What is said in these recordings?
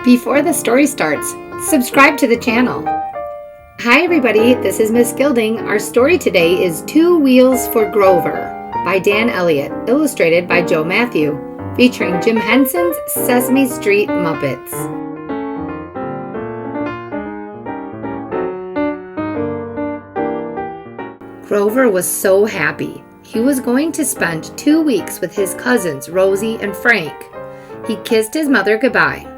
Before the story starts, subscribe to the channel. Hi everybody, this is Miss Gilding. Our story today is Two Wheels for Grover by Dan Elliott, illustrated by Joe Mathieu, featuring Jim Henson's Sesame Street Muppets. Grover was so happy. He was going to spend 2 weeks with his cousins Rosie and Frank. He kissed his mother goodbye.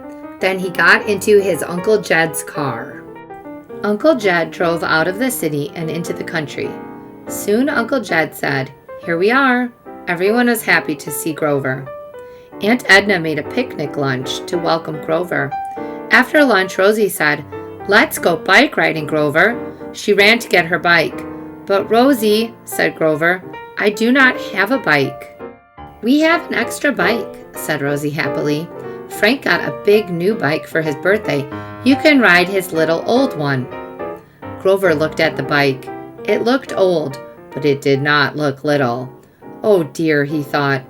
Then he got into his Uncle Jed's car. Uncle Jed drove out of the city and into the country. Soon Uncle Jed said, "Here we are." Everyone was happy to see Grover. Aunt Edna made a picnic lunch to welcome Grover. After lunch, Rosie said, "Let's go bike riding, Grover." She ran to get her bike. "But Rosie," said Grover, "I do not have a bike." "We have an extra bike," said Rosie happily. "Frank got a big new bike for his birthday. You can ride his little old one." Grover looked at the bike. It looked old, but it did not look little. "Oh dear," he thought.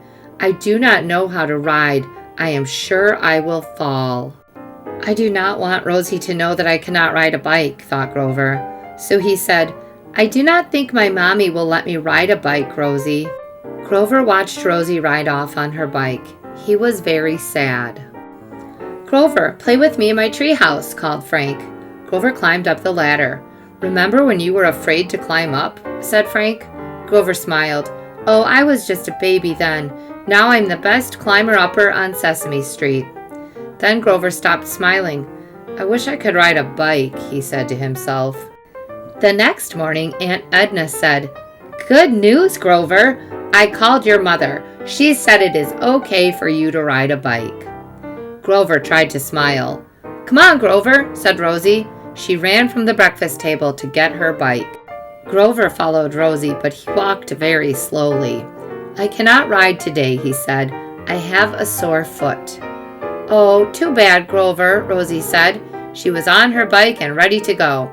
"I do not know how to ride. I am sure I will fall." "I do not want Rosie to know that I cannot ride a bike," thought Grover. So he said, "I do not think my mommy will let me ride a bike, Rosie." Grover watched Rosie ride off on her bike. He was very sad. "Grover, play with me in my treehouse," called Frank. Grover climbed up the ladder. "Remember when you were afraid to climb up?" said Frank. Grover smiled. "Oh, I was just a baby then. Now I'm the best climber-upper on Sesame Street." Then Grover stopped smiling. "I wish I could ride a bike," he said to himself. The next morning, Aunt Edna said, "Good news, Grover. I called your mother. She said it is okay for you to ride a bike." Grover tried to smile. "Come on, Grover," said Rosie. She ran from the breakfast table to get her bike. Grover followed Rosie, but he walked very slowly. "I cannot ride today," he said. "I have a sore foot." "Oh, too bad, Grover," Rosie said. She was on her bike and ready to go.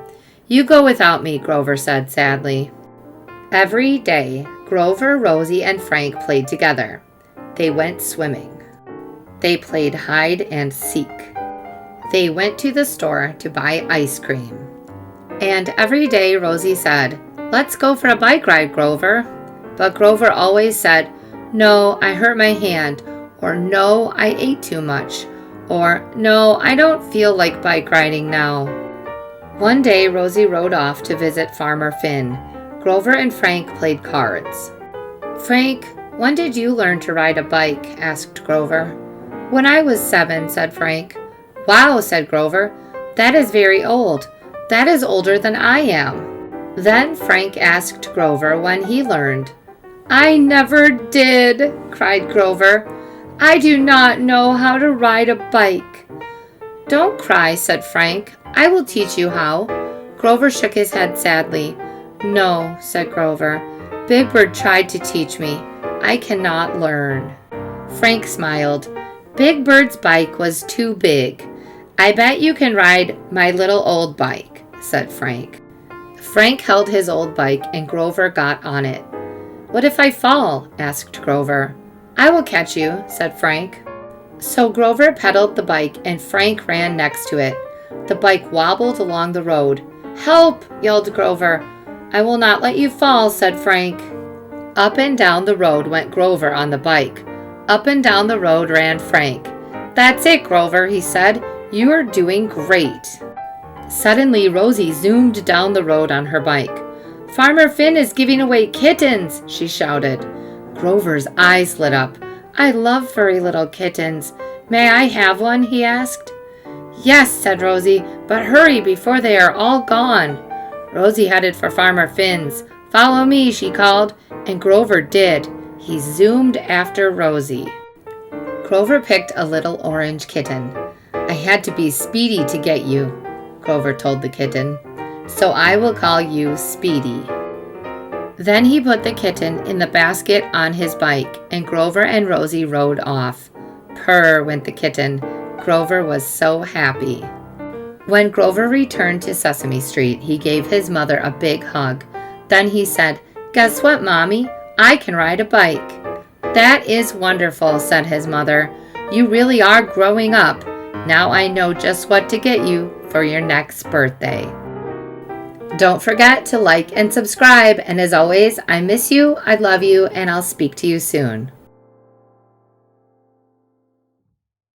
"You go without me," Grover said sadly. Every day, Grover, Rosie, and Frank played together. They went swimming. They played hide and seek. They went to the store to buy ice cream. And every day Rosie said, "Let's go for a bike ride, Grover." But Grover always said, "No, I hurt my hand," or "No, I ate too much," or "No, I don't feel like bike riding now." One day Rosie rode off to visit Farmer Finn. Grover and Frank played cards. "Frank, when did you learn to ride a bike?" asked Grover. "When I was 7, said Frank. "Wow," said Grover. "That is very old. That is older than I am." Then Frank asked Grover when he learned. "I never did," cried Grover. "I do not know how to ride a bike." "Don't cry," said Frank. "I will teach you how." Grover shook his head sadly. "No," said Grover. "Big Bird tried to teach me. I cannot learn." Frank smiled. "Big Bird's bike was too big. I bet you can ride my little old bike," said Frank. Frank held his old bike and Grover got on it. "What if I fall?" asked Grover. "I will catch you," said Frank. So Grover pedaled the bike and Frank ran next to it. The bike wobbled along the road. "Help!" yelled Grover. "I will not let you fall," said Frank. Up and down the road went Grover on the bike. Up and down the road ran Frank. "That's it, Grover," he said. "You are doing great." Suddenly, Rosie zoomed down the road on her bike. "Farmer Finn is giving away kittens," she shouted. Grover's eyes lit up. "I love furry little kittens. May I have one?" he asked. "Yes," said Rosie, "but hurry before they are all gone." Rosie headed for Farmer Finn's. "Follow me," she called, and Grover did. He zoomed after Rosie. Grover picked a little orange kitten. "I had to be Speedy to get you," Grover told the kitten. "So I will call you Speedy." Then he put the kitten in the basket on his bike, and Grover and Rosie rode off. Purr went the kitten. Grover was so happy. When Grover returned to Sesame Street, he gave his mother a big hug. Then he said, "Guess what, Mommy? I can ride a bike." "That is wonderful," said his mother. "You really are growing up. Now I know just what to get you for your next birthday. Don't forget to like and subscribe. And as always, I miss you, I love you, and I'll speak to you soon.